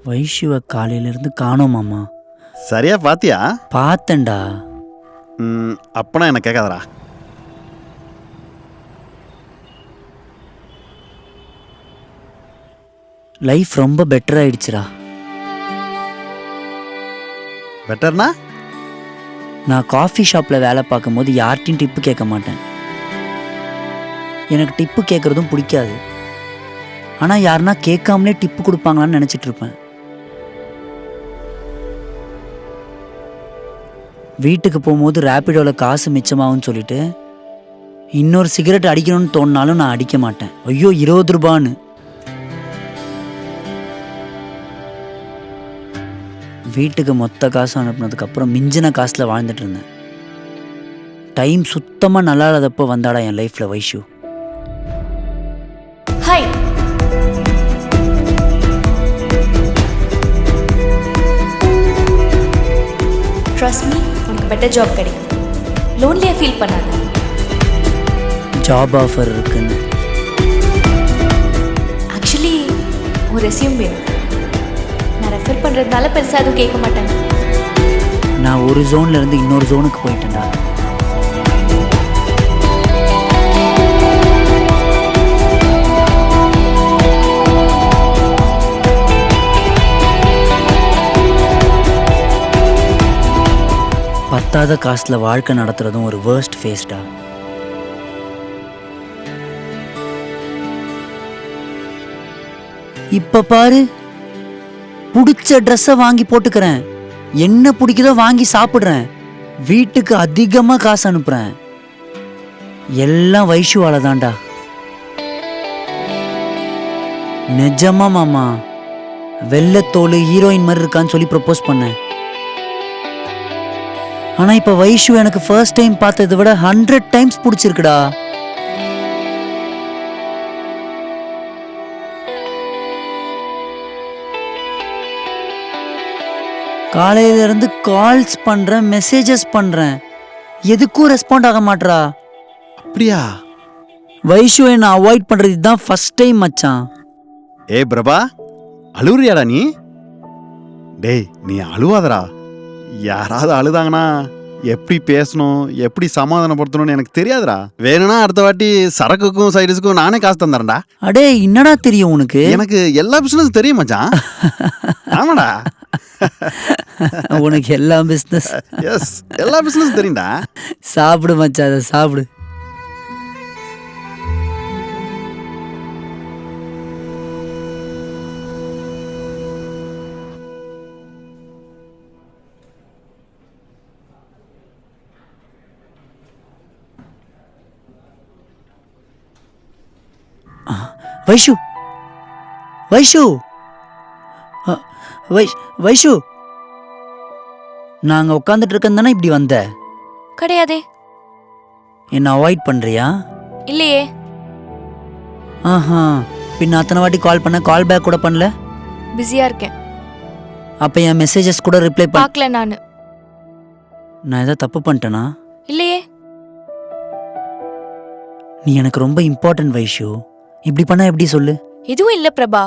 வைஷுவை காலையிலேருந்து காணோமாம்மா. சரியா பாத்தியா? பார்த்தேன்டா. அப்பனா என்ன கேட்காதடா. லைஃப் ரொம்ப பெட்டர் ஆயிடுச்சுடா. பெட்டர்னா? நான் காஃபி ஷாப்பில் வேலை பார்க்கும்போது யார்கிட்டையும் டிப்பு கேட்க மாட்டேன். எனக்கு டிப்பு கேட்குறதும் பிடிக்காது. ஆனால் யாருன்னா கேட்காமலே டிப்பு கொடுப்பாங்களான்னு நினச்சிட்டு இருப்பேன். வீட்டுக்கு போகும்போது ரேப்பிடோவில் காசு மிச்சமாகும்னு சொல்லிட்டு இன்னொரு சிகரெட் அடிக்கணும்னு தோணினாலும் நான் அடிக்க மாட்டேன். ஐயோ 20 ரூபான்னு. வீட்டுக்கு மொத்த காசு அனுப்புனதுக்கப்புறம் மிஞ்சின காசில் வாழ்ந்துட்டு இருந்தேன். டைம் சுத்தமாக நல்லா இல்லாதப்போ வந்தாடா என் லைஃப்பில் வைஷு. ஹாய். ட்ரஸ்ட் மீ, உனக்கு பெட்டர் ஜாப் கிடைக்கும். லோன்லியாக ஃபீல் பண்ணாத. ஜாப் ஆஃபர் இருக்குன்னு. ஆக்சுவலி ஒரு ரெஸ்யூம் வேணும். நான் ரெஃபர் பண்ணுறதுனால பெருசாக எதுவும் கேட்க மாட்டாங்க. நான் ஒரு ஜோன்லேருந்து இன்னொரு ஜோனுக்கு போயிட்டேன்டா. பத்தாத காசில் வாழ்க்கை நடத்துறதும் ஒரு வேர்ஸ்ட் ஃபேஸ்டா. இப்ப பாரு, பிடிச்ச ட்ரெஸ்ஸை வாங்கி போட்டுக்கிறேன், என்ன பிடிக்குதோ வாங்கி சாப்பிட்றேன், வீட்டுக்கு அதிகமாக காசு அனுப்புறேன். எல்லாம் வைஷுவால தான்டா. நிஜமா மாமா, வெள்ளத்தோல் ஹீரோயின் மாதிரி இருக்கான்னு சொல்லி ப்ரப்போஸ் பண்ணேன். ஆனா இப்ப வைஷு எனக்கு ஃபர்ஸ்ட் டைம் பார்த்ததை விட 100 டைம்ஸ் பிடிச்சிருக்குடா. காலையில இருந்து கால்ஸ் பண்றேன், மெசேஜஸ் பண்றேன், எதுக்கும் ரெஸ்பாண்ட் ஆக மாட்றா. அப்படியா? வைஷுவை நான் அவாய்ட் பண்றது இதுதான் ஃபர்ஸ்ட் டைம் மச்சான். ஏ பிரபா, அழுவுறியாடா நீ? டேய் நீ அழுவாதடா. யாராவது அழுதாங்கன்னா எப்படி பேசணும், எப்படி சமாதானப்படுத்தணும்னு எனக்கு தெரியாதுடா. வேணும்னா அடுத்த வாட்டி சரக்குக்கும் சைடுஸுக்கும் நானே காசு தந்துறேன்டா. அடே என்னடா தெரியும் உனக்கு? எனக்கு எல்லா பிசினஸும் தெரியும் மச்சான். ஆமாடா. உனக்கு எல்லா பிசினஸ்? எஸ், எல்லா பிசினஸும் தெரியும்டா. சாப்பிடு மச்சான், அதை சாப்பிடு. வைஷு, வைஷு, வைஷு, நாங்க உட்காந்துட்டு இருக்கேன் தானே இப்படி வந்த? கிடையாதே. என்ன அவாய்ட் பண்றியா? இல்லையே. ஆஹா, பின்ன அத்தனை வாட்டி கால் பண்ண கால் பேக் கூட பண்ணல. பிஸியா இருக்கேன். அப்ப என் மெசேஜஸ் கூட ரிப்ளை பார்க்கல. நான் ஏதாவது தப்பு பண்ணிட்டேனா? இல்லையே. நீ எனக்கு ரொம்ப இம்பார்ட்டன்ட் வைஷு. இப்படி பண்ணா எப்படி சொல்லு? எதுவும் இல்ல பிரபா.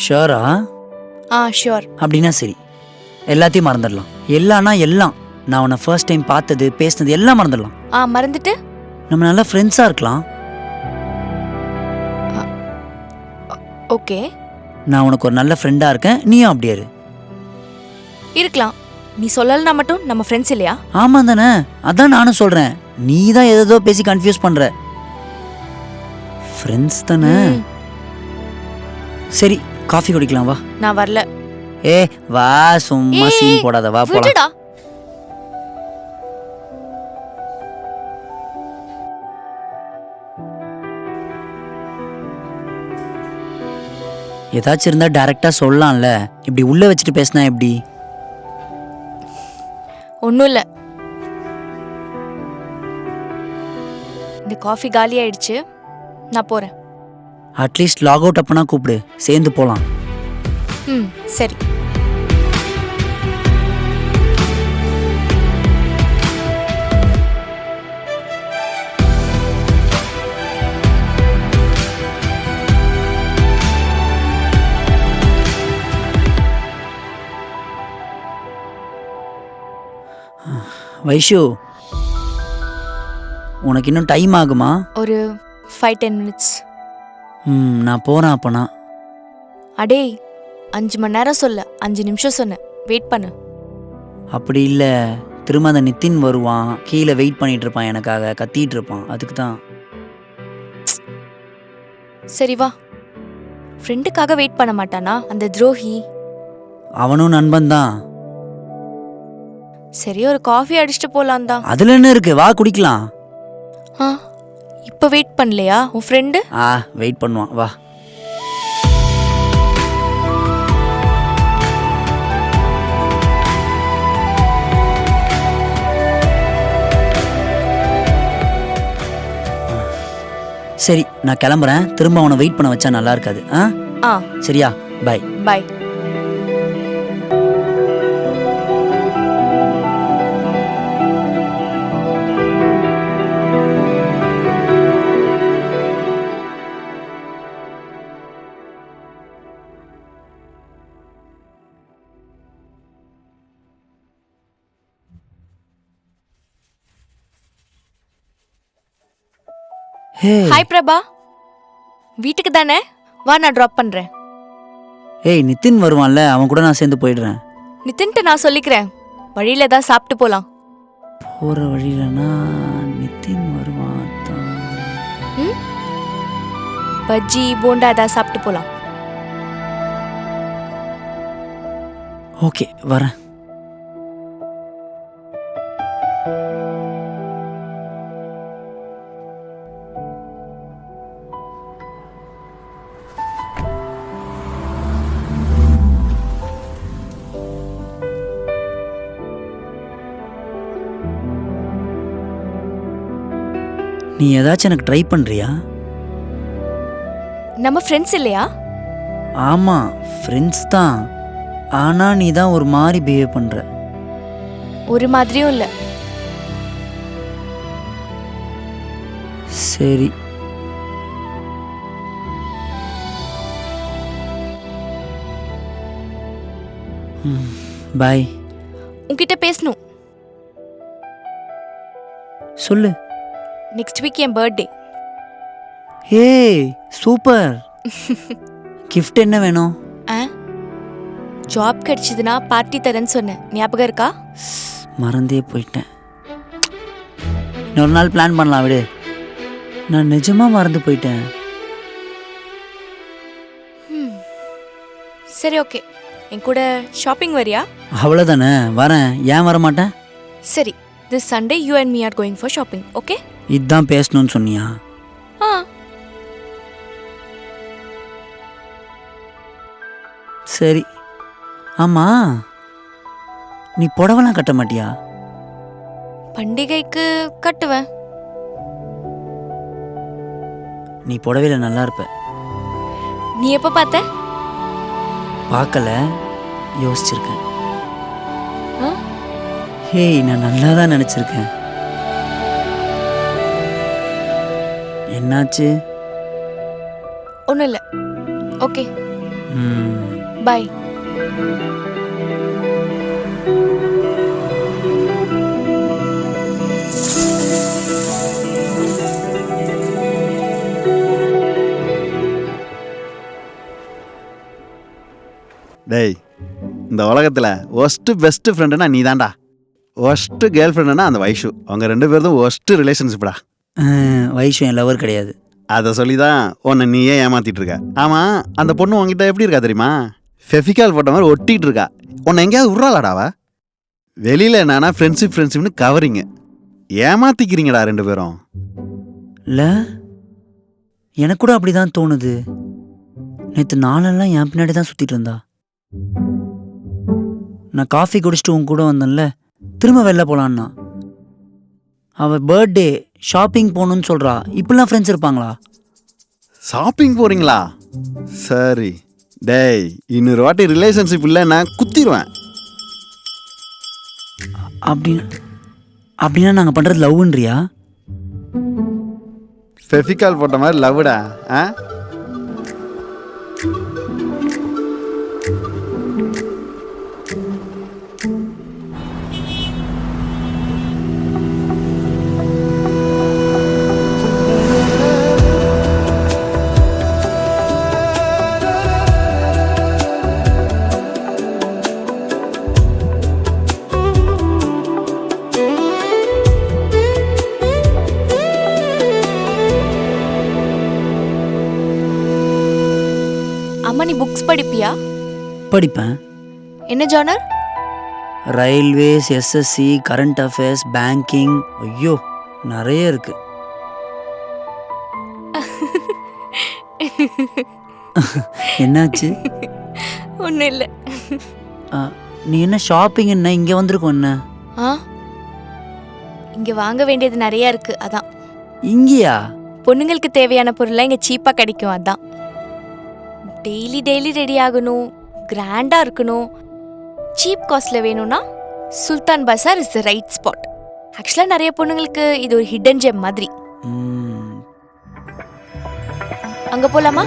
ஷூரா? ஷூர். அப்படின்னா சரி, எல்லாத்தையும் மறந்துடலாம். எல்லாம்னா எல்லாம். நான் உன்னை ஃபர்ஸ்ட் டைம் பார்த்தது, பேசினது எல்லாம் மறந்துடலாம். மறந்துட்டு நம்ம நல்லா ஃப்ரெண்ட்ஸா இருக்கலாம். ஓகே. நான் உனக்கு ஒரு நல்ல ஃப்ரெண்டா இருக்கேன், நீயும் அப்படியே இருக்கலாம். நீ சொல்லலனா மட்டும் நம்ம ஃப்ரெண்ட்ஸ் இல்லையா? ஆமா தானே, அதான் நானும் சொல்றேன். நீ தான் ஏதோ பேசி கன்ஃபியூஸ் பண்ற. ஃப்ரெண்ட்ஸ் தானே. சரி, காஃபி குடிக்கலாம் வா. நான் வரல. வா, சும்மா சீன் போடாத, வா போலாம். ஏதாச்சும் இருந்தா டைரக்டா சொல்லலாம்ல, இப்படி உள்ள வச்சுட்டு பேசினா எப்படி? ஒன்றும் இல்லை. இந்த காஃபி காலி ஆயிடுச்சு, நான் போறேன். அட்லீஸ்ட் லாக் அவுட் அப்பனா கூப்பிடு, சேர்ந்து போலாம். சரி. வைஷு, உனக்கு இன்னும் டைம் ஆகுமா? ஒரு 5-10 மினிட்ஸ். நான் போகிறேன் அப்போனா. அடே 5 மணி நேரம் சொல்ல, 5 நிமிஷம் சொன்னேன். வெயிட் பண்ணு. அப்படி இல்லை, திரும்ப அந்த நித்தின் வருவான், கீழே வெயிட் பண்ணிட்டு இருப்பான், எனக்காக கத்திட்டு இருப்பான், அதுக்கு தான். சரி வா. ஃப்ரெண்டுக்காக வெயிட் பண்ண மாட்டானா அந்த துரோகி? அவனும் நண்பன் தான். சரி, ஒரு காஃபி அடிச்சுட்டு போலாம் தான். அதில் என்ன இருக்கு, வா குடிக்கலாம். இப்போ வெயிட் பண்ணலையா உன் ஃப்ரெண்டு? வெயிட் பண்ணுவான், வா. சரி, நான் கிளம்புறேன். திரும்ப அவனை வெயிட் பண்ண வச்சா நல்லா இருக்காது. சரியா? By by. ஹாய் பிரபா, வீட்டுக்கு தானே? வா, நான் ட்ராப் பண்றேன். ஏய், நித்தின் வருவான்ல, அவன் கூட நான் சேர்ந்து போயிடுறேன். நிதின்ட்டு நான் சொல்லிக்கிறேன், வழியில தான் சாப்பிட்டு போலாம். போற வழியிலனா நித்தின் வருவான் தான். பஜ்ஜி போண்டா ஏதாவது சாப்பிட்டு போலாம். ஓகே, வரேன். நீ ஏதாச்சும் எனக்கு ட்ரை பண்றியா? நம்ம ஃப்ரெண்ட்ஸ் இல்லையா? ஆமா, ஃப்ரெண்ட்ஸ் தான். ஆனா நீ தான் ஒரு மாதிரி பிஹேவ் பண்ற. ஒரு மாதிரியும் இல்ல. சரி, பாய். உன்கிட்ட பேசணும். சொல்லு. நெக்ஸ்ட் வீக் என் பர்த்டே. ஏய், சூப்பர். கிஃப்ட் என்ன வேணும்? ஜாப் கிடைச்சதுன்னா பார்ட்டி தரேன்னு சொன்னேன், ஞாபகம் இருக்கா? மறந்தே போயிட்டேன். இன்னொரு நாள் பிளான் பண்ணலாம், விடு. நான் நிஜமா மறந்து போயிட்டேன். சரி, ஓகே. என் கூட ஷாப்பிங் வரியா? அவ்வளோதானே, வரேன். ஏன் வர மாட்டேன்? சரி, this Sunday you and me are going for shopping, okay? இதுதான் பேசணும்னு சொன்னியா? சரி. ஆமா, நீ புடவெல்லாம் கட்ட மாட்டியா? பண்டிகைக்கு கட்டுவேன். நீ புடவையில நல்லா இருப்ப. நீ எப்ப பார்த்த? பார்க்கல, யோசிச்சிருக்கேன். ஹேய், நான் நல்லா தான் நினைச்சிருக்கேன். என்னாச்சு? ஒன்றும் இல்லை. Okay, bye. டேய், இந்த உலகத்தில் ஒஸ்ட்டு பெஸ்ட்டு ஃப்ரெண்டுனா நீ தான்டா. ஒஸ்ட்டு கேர்ள் ஃப்ரெண்டுனா அந்த வைஷு. அவங்க 2 பேரும் ஒஸ்ட்டு ரிலேஷன்ஷிப்டா. வைஷு என் லவர் கிடையாது. அதை சொல்லி தான் உன்னை நீயே ஏமாத்திட்டு இருக்க. ஆமாம், அந்த பொண்ணு உங்ககிட்ட எப்படி இருக்கா தெரியுமா? ஃபெஃபிகால் போட்ட மாதிரி ஒட்டிகிட்டு இருக்கா. உன்னை எங்கேயாவது விட்றாளாடாவா? வெளியில் என்னன்னா ஃப்ரெண்ட்ஷிப்னு கவரிங்க. ஏமாத்திக்கிறீங்கடா 2 பேரும். இல்லை, எனக்கு கூட அப்படி தான் தோணுது. நேற்று நாளெல்லாம் என் பின்னாடி தான் சுற்றிட்டு இருந்தா. நான் காஃபி குடிச்சிட்டு உன் கூட வந்தேன்ல, திரும்ப வெளில போகலான்னா. அவள் பர்த்டே ஷாப்பிங் போகணுன்னு சொல்கிறா. இப்படிலாம் ஃப்ரெண்ட்ஸ் இருப்பாங்களா? ஷாப்பிங் போகிறீங்களா? சரி. டேய், இன்னொரு வாட்டி ரிலேஷன்ஷிப் இல்லை, நான் குத்திடுவேன். அப்படின்னா நாங்கள் பண்ணுறது லவ்ன்றியா? ஃபெஃபிகால் போட்ட மாதிரி லவ்டா. அம்மா நீ புக்ஸ் படிப்பியா? படிப்பேன். என்ன genre? Railways, SSC, current affairs, banking, ஐயோ நிறைய இருக்கு. என்னாச்சு? ஒன்றும் இல்லை. நீ என்ன ஷாப்பிங் என்ன இங்கே வந்திருக்கோம் என்ன? இங்கே வாங்க வேண்டியது நிறைய இருக்கு, அதான். இங்கேயா? பொண்ணுங்களுக்கு தேவையான பொருள்லாம் இங்கே சீப்பாக கிடைக்கும், அதான். டெய்லி டெய்லி ரெடி ஆகணும், கிராண்டாக இருக்கணும், சீப் காஸ்ட்ல வேணும்னா சுல்தான் பசார் இஸ் த ரைட் ஸ்பாட். ஆக்சுவலாக நிறைய பொண்ணுங்களுக்கு இது ஒரு ஹிடன் ஜெம் மாதிரி. அங்கே போகலாமா?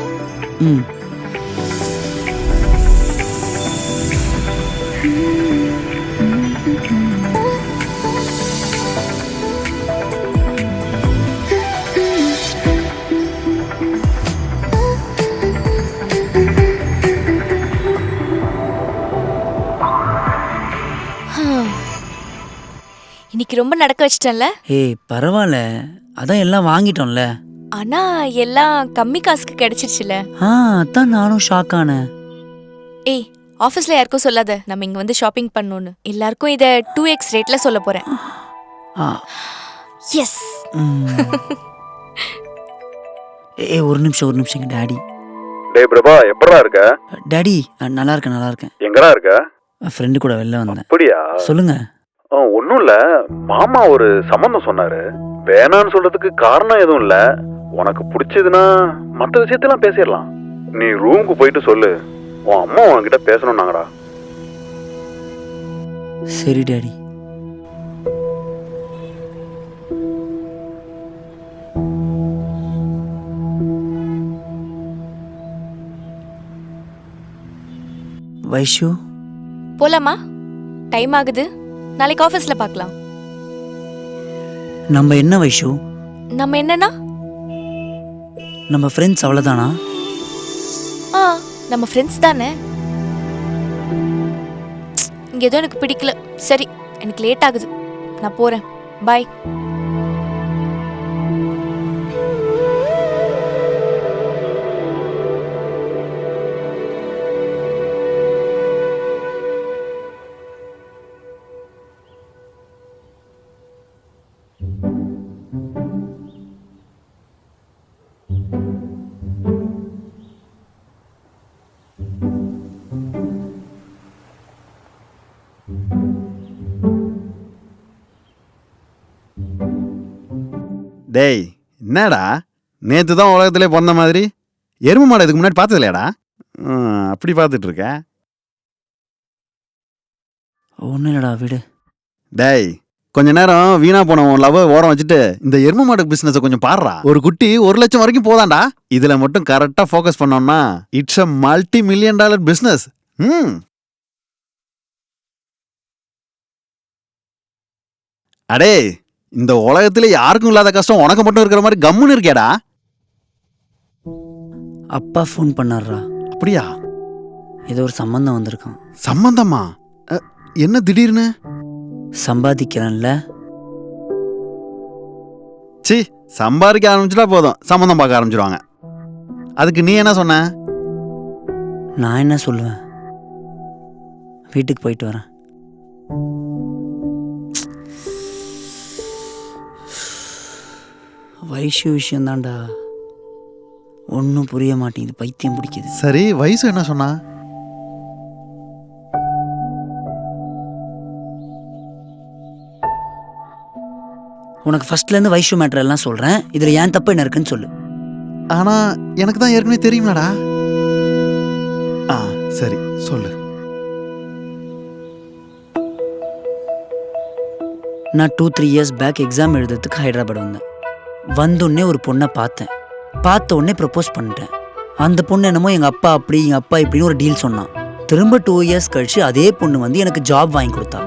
ம். இன்னைக்கு ரொம்ப நடக்க வச்சிட்டேன்ல. ஏய் பரவாயில்ல, அதான் எல்லாம் வாங்கிட்டோம்ல. ஆனா எல்லாம் கம்மி காசுக்கு கிடைச்சிருச்சுல. அதான் நானும் ஷாக் ஆனேன். ஏய் ஆஃபீஸ்ல யாருக்கும் சொல்லாத நம்ம இங்க வந்து ஷாப்பிங் பண்ணணும்னு. எல்லாருக்கும் இதை 2x ரேட்ல சொல்ல போறேன். எஸ். ஏய் ஒரு நிமிஷம் டாடி. டேய் பிரபா, எப்படா இருக்க? டாடி நல்லா இருக்கேன். எங்கடா இருக்க? ஃப்ரெண்டு கூட வெளில வந்தேன். அப்படியா? சொல்லுங்க. ஒன்னும் இல்ல, மாமா ஒரு சம்பந்தம் சொன்னாரு. வேணான்னு சொல்றதுக்கு காரணம் எதுவும் இல்ல. உனக்கு பிடிச்சதுன்னா மற்ற விஷயத்தெல்லாம் பேசிடலாம். நீ ரூமுக்கு போயிட்டு சொல்லு, உன் அம்மா உன்கிட்ட பேசணும்னாங்கடா. சரி டாடி. வைஷு போலாமா? டைம் ஆகுது. நாளைக்கு ஆஃபீஸ்ல பார்க்கலாம். நம்ம என்ன வைஷு? நம்ம என்னன்னா நம்ம ஃப்ரெண்ட்ஸ் அவ்வளவுதானா? நம்ம ஃப்ரெண்ட்ஸ் தானே. இங்க ஏதோ எனக்கு பிடிக்கல. சரி எனக்கு லேட் ஆகுது, நான் போறேன். பாய். டேய் என்னடா, நேத்து தான் உலகத்திலே பிறந்த மாதிரி எருமை மாடு இதுக்கு முன்னாடி பார்த்தது இல்லையாடா? அப்படி பார்த்துட்டு இருக்க? ஒன்றும் இல்லடா, விடு. டேய் கொஞ்ச நேரம் வீணா போன உன் லவ் ஓரம் வச்சுட்டு இந்த எருமை மாடு பிசினஸை கொஞ்சம் பாடுறா. ஒரு குட்டி 1 லட்சம் வரைக்கும் போதாண்டா. இதுல மட்டும் கரெக்டா ஃபோக்கஸ் பண்ணோம்னா இட்ஸ் அ $multi-million பிசினஸ். அடே இந்த உலகத்துல யாருக்கும் இல்லாத கஷ்டம் உனக்கு மட்டும் இருக்கிற மாதிரி கம்முன்னு இருக்கேடா. அப்பா ஃபோன் பண்ணாரா? அப்படியா? ஏதோ ஒரு சம்பந்தம் வந்திருக்கான். சம்பந்தமா? என்ன திடீர்னு? சம்பாதிக்கிறேன்ல. சி, சம்பாதிக்க ஆரம்பிச்சுட்டா போதும் சம்பந்தம் பார்க்க ஆரம்பிச்சிருவாங்க. அதுக்கு நீ என்ன சொன்ன? நான் என்ன சொல்லுவேன், வீட்டுக்கு போயிட்டு வரேன். வயசு விஷயம்தான்டா, ஒன்றும் புரிய மாட்டேங்குது, பைத்தியம் பிடிக்குது. சரி வயசு என்ன சொன்னா? உனக்கு ஃபர்ஸ்ட்லேருந்து வைஷு மேட்டர் எல்லாம் சொல்கிறேன், இதில் ஏன் தப்பு என்ன இருக்குன்னு சொல்லு. ஆனா எனக்கு தான் ஏற்கனவே தெரியுமாடா. சரி சொல்லு. நான் 2-3 இயர்ஸ் பேக் எக்ஸாம் எழுதுறதுக்கு ஹைதராபாத் வந்தேன். வந்தோடனே ஒரு பொண்ணை பார்த்தேன். பார்த்த உடனே ப்ரப்போஸ் பண்ணிட்டேன். அந்த பொண்ணு என்னமோ எங்கள் அப்பா அப்படி எங்கள் அப்பா இப்படின்னு ஒரு டீல் சொன்னான். திரும்ப 2 இயர்ஸ் கழிச்சு அதே பொண்ணு வந்து எனக்கு ஜாப் வாங்கி கொடுத்தா.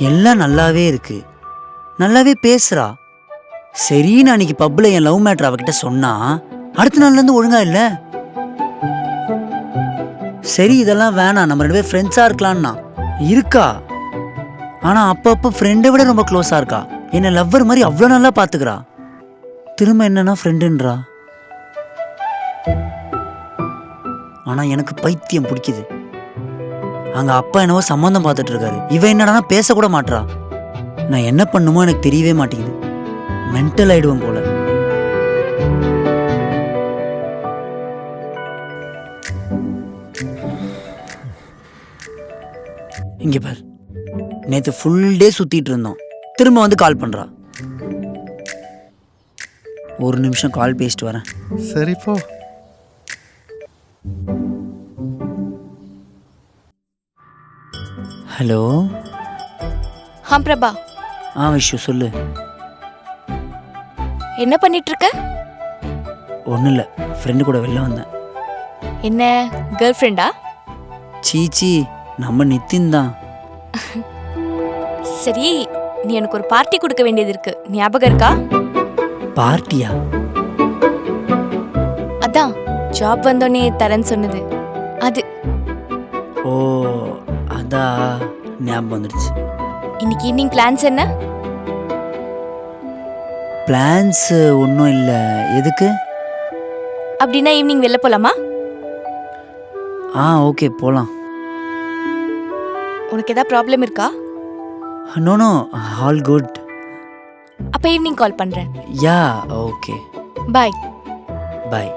எல்லாம் நல்லாவே இருக்கு, நல்லாவே பேசுறா. சரி நான் அன்னைக்கு பப்ல என் லவ் மேட்டர் அவகிட்ட சொன்னா அடுத்த நாள்ல இருந்து ஒழுங்கா இல்ல. சரி இதெல்லாம் வேணாம், நம்ம 2 பேரும் ஃப்ரெண்ட்ஸா இருக்கலாம்னா இருக்கா. ஆனா அப்பப்ப ஃப்ரெண்டை விட ரொம்ப க்ளோஸா இருக்கா. என்ன லவ்வர் மாதிரி அவ்வளோ நல்லா பாத்துக்கிறா. திரும்ப என்னன்னா ஃப்ரெண்டுன்றா. ஆனால் எனக்கு பைத்தியம் பிடிக்குது. அங்கே அப்பா என்னவோ சம்மந்தம் பார்த்துட்டு இருக்காரு. இவன் என்னடானா பேசக்கூட மாட்றா. நான் என்ன பண்ணுமோ எனக்கு தெரியவே மாட்டேங்குது. மென்டல் ஆயிடுவேன் போல. இங்கே பார், நேற்று ஃபுல் டே சுற்றிட்டு இருந்தோம். திரும்ப வந்து கால் பண்ணுறா. ஒரு நிமிஷம் கால் பேசிட்டு வரேன். சரி போ. ஹலோ. பிரபா, விஷ்ணு சொல்லு. என்ன பண்ணிட்டு இருக்க? ஒன்றும் இல்லை, ஃப்ரெண்டு கூட வெளில வந்தேன். என்ன கேர்ள் ஃப்ரெண்டா? சீச்சி, நம்ம நித்தின் தான். சரி, நீ எனக்கு ஒரு பார்ட்டி கொடுக்க வேண்டியது இருக்கு, ஞாபகம் இருக்கா? பார்ட்டியா? அதான் ஜாப் வந்தோடனே தரேன்னு சொன்னது அது. ஓ அதா, ஞாபகம் வந்துடுச்சு. இன்னைக்கு ஈவினிங் பிளான்ஸ் என்ன? பிளான்ஸ் ஒன்றும் இல்லை. எதுக்கு? அப்படின்னா ஈவினிங் வெளில போலாமா? ஓகே போகலாம். உனக்கு ஏதாவது ப்ராப்ளம் இருக்கா? No all good. அப்போ ஈவினிங் கால் பண்ணுறேன். Yeah okay, bye. பாய்.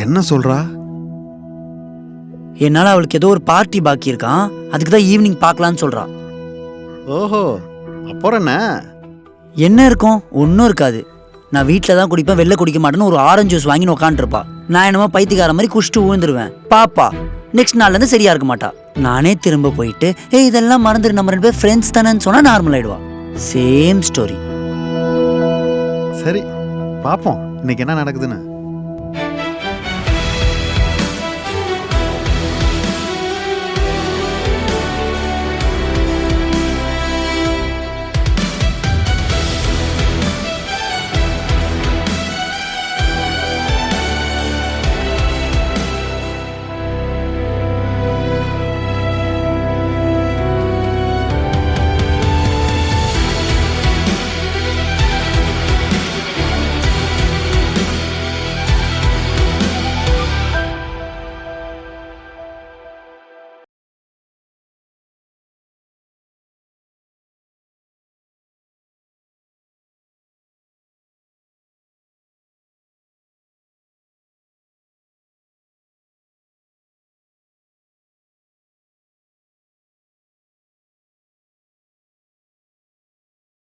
என்ன சொல்றா? என்னால் அவளுக்கு ஏதோ ஒரு பார்ட்டி பாக்கி இருக்கான், அதுக்கு தான் ஈவினிங் பார்க்கலான்னு சொல்கிறா. ஓஹோ, அப்புறம் என்ன? என்ன இருக்கும்? ஒன்றும் இருக்காது. நான் வீட்டில் தான் குடிப்பேன், வெளில குடிக்க மாட்டேன்னு ஒரு ஆரஞ்சு ஜூஸ் வாங்கின்னு உட்காந்துருப்பா. நான் என்னமோ பைத்தியக்கார மாதிரி குடிச்சிட்டு ஊழ்ந்துருவேன். பாப்பா நெக்ஸ்ட் நாள்லேருந்து சரியா இருக்க மாட்டா. நானே திரும்ப போயிட்டு இதெல்லாம் மறந்துடு, நம்ம 2 பேர் ஃப்ரெண்ட்ஸ் தானேன்னு சொன்னால் நார்மல் ஆயிடுவா. Same story. சரி, பாப்போம் இன்னைக்கு என்ன நடக்குதுன்னு.